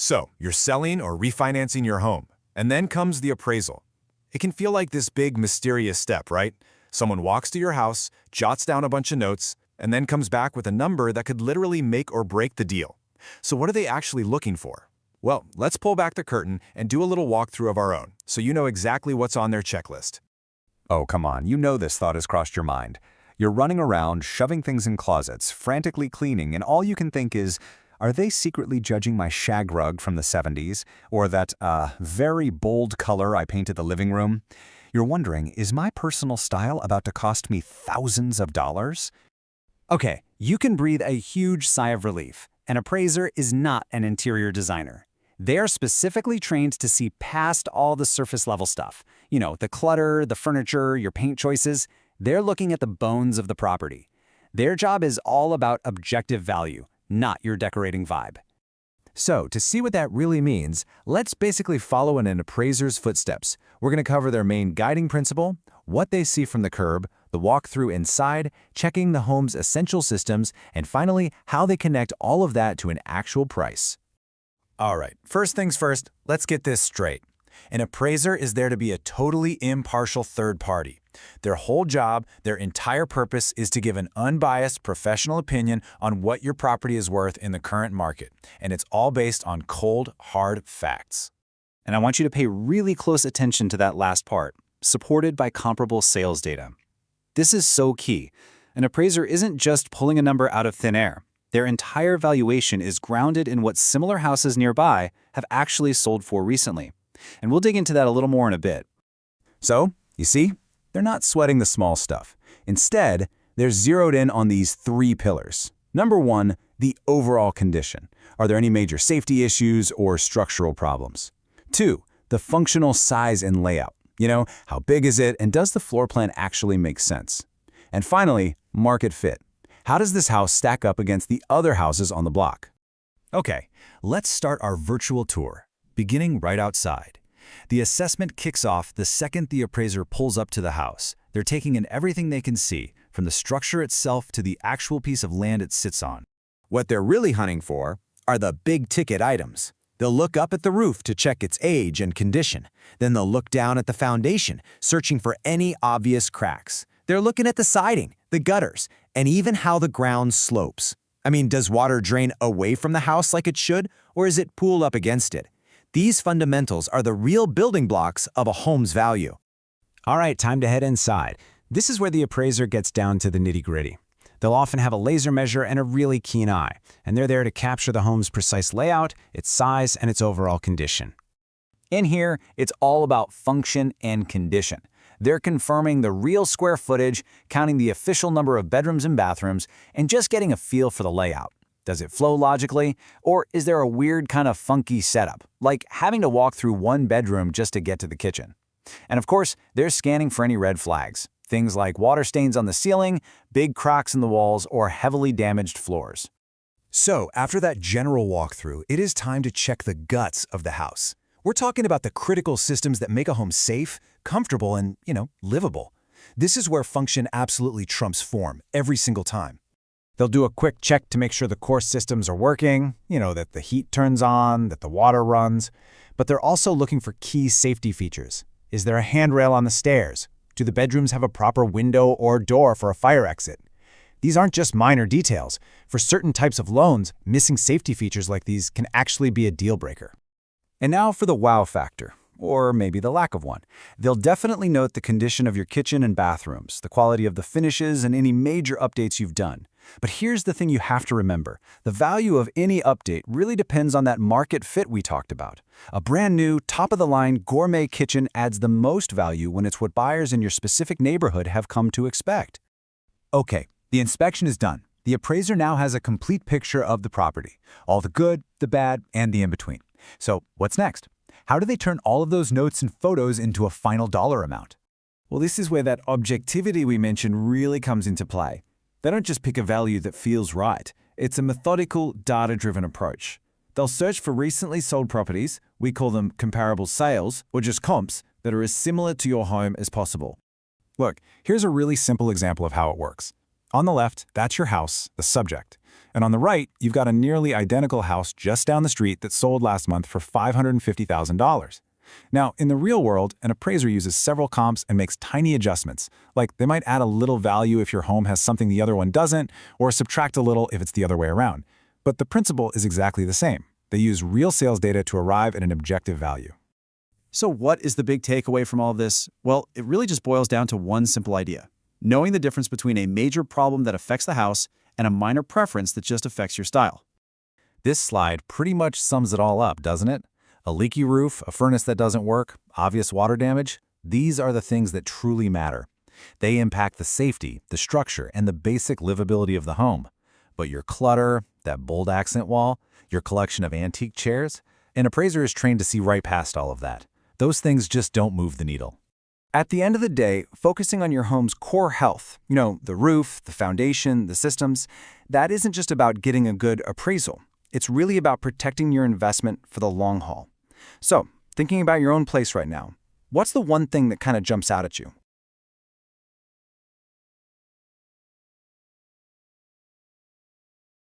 So, you're selling or refinancing your home, and then comes the appraisal. It can feel like this big, mysterious step, right? Someone walks to your house, jots down a bunch of notes, and then comes back with a number that could literally make or break the deal. So what are they actually looking for? Well, let's pull back the curtain and do a little walkthrough of our own, so you know exactly what's on their checklist. Oh, come on, you know this thought has crossed your mind. You're running around, shoving things in closets, frantically cleaning, and all you can think is, are they secretly judging my shag rug from the 70s, or that, very bold color I painted the living room? You're wondering, is my personal style about to cost me thousands of dollars? Okay, you can breathe a huge sigh of relief. An appraiser is not an interior designer. They are specifically trained to see past all the surface-level stuff. You know, the clutter, the furniture, your paint choices. They're looking at the bones of the property. Their job is all about objective value, not your decorating vibe. So, to see what that really means, let's basically follow in an appraiser's footsteps. We're going to cover their main guiding principle, what they see from the curb, the walkthrough inside, checking the home's essential systems, and finally, how they connect all of that to an actual price. All right, first things first, let's get this straight. An appraiser is there to be a totally impartial third party. Their whole job, their entire purpose is to give an unbiased professional opinion on what your property is worth in the current market, and it's all based on cold, hard facts. And I want you to pay really close attention to that last part, supported by comparable sales data. This is so key. An appraiser isn't just pulling a number out of thin air. Their entire valuation is grounded in what similar houses nearby have actually sold for recently. And we'll dig into that a little more in a bit. So, you see, they're not sweating the small stuff. Instead, they're zeroed in on these three pillars. Number one, the overall condition. Are there any major safety issues or structural problems? Two, the functional size and layout. You know, how big is it, and does the floor plan actually make sense? And finally, market fit. How does this house stack up against the other houses on the block? Okay, let's start our virtual tour, beginning right outside. The assessment kicks off the second the appraiser pulls up to the house. They're taking in everything they can see, from the structure itself to the actual piece of land it sits on. What they're really hunting for are the big-ticket items. They'll look up at the roof to check its age and condition. Then they'll look down at the foundation, searching for any obvious cracks. They're looking at the siding, the gutters, and even how the ground slopes. I mean, does water drain away from the house like it should, or is it pooled up against it? These fundamentals are the real building blocks of a home's value. All right, time to head inside. This is where the appraiser gets down to the nitty-gritty. They'll often have a laser measure and a really keen eye, and they're there to capture the home's precise layout, its size, and its overall condition. In here, it's all about function and condition. They're confirming the real square footage, counting the official number of bedrooms and bathrooms, and just getting a feel for the layout. Does it flow logically, or is there a weird kind of funky setup, like having to walk through one bedroom just to get to the kitchen? And of course, they're scanning for any red flags, things like water stains on the ceiling, big cracks in the walls, or heavily damaged floors. So, after that general walkthrough, it is time to check the guts of the house. We're talking about the critical systems that make a home safe, comfortable, and, livable. This is where function absolutely trumps form every single time. They'll do a quick check to make sure the core systems are working, that the heat turns on, that the water runs. But they're also looking for key safety features. Is there a handrail on the stairs? Do the bedrooms have a proper window or door for a fire exit? These aren't just minor details. For certain types of loans, missing safety features like these can actually be a deal breaker. And now for the wow factor, or maybe the lack of one. They'll definitely note the condition of your kitchen and bathrooms, the quality of the finishes, and any major updates you've done. But here's the thing you have to remember. The value of any update really depends on that market fit we talked about. A brand new, top-of-the-line gourmet kitchen adds the most value when it's what buyers in your specific neighborhood have come to expect. Okay, the inspection is done. The appraiser now has a complete picture of the property, all the good, the bad, and the in-between. So, what's next? How do they turn all of those notes and photos into a final dollar amount? Well, this is where that objectivity we mentioned really comes into play. They don't just pick a value that feels right. It's a methodical, data-driven approach. They'll search for recently sold properties, we call them comparable sales, or just comps, that are as similar to your home as possible. Look, here's a really simple example of how it works. On the left, that's your house, the subject. And on the right, you've got a nearly identical house just down the street that sold last month for $550,000. Now, in the real world, an appraiser uses several comps and makes tiny adjustments, like they might add a little value if your home has something the other one doesn't, or subtract a little if it's the other way around. But the principle is exactly the same. They use real sales data to arrive at an objective value. So what is the big takeaway from all of this? Well, it really just boils down to one simple idea: knowing the difference between a major problem that affects the house and a minor preference that just affects your style. This slide pretty much sums it all up, doesn't it? A leaky roof, a furnace that doesn't work, obvious water damage. These are the things that truly matter. They impact the safety, the structure, and the basic livability of the home. But your clutter, that bold accent wall, your collection of antique chairs, an appraiser is trained to see right past all of that. Those things just don't move the needle. At the end of the day, focusing on your home's core health, the roof, the foundation, the systems, that isn't just about getting a good appraisal. It's really about protecting your investment for the long haul. So, thinking about your own place right now, what's the one thing that kind of jumps out at you?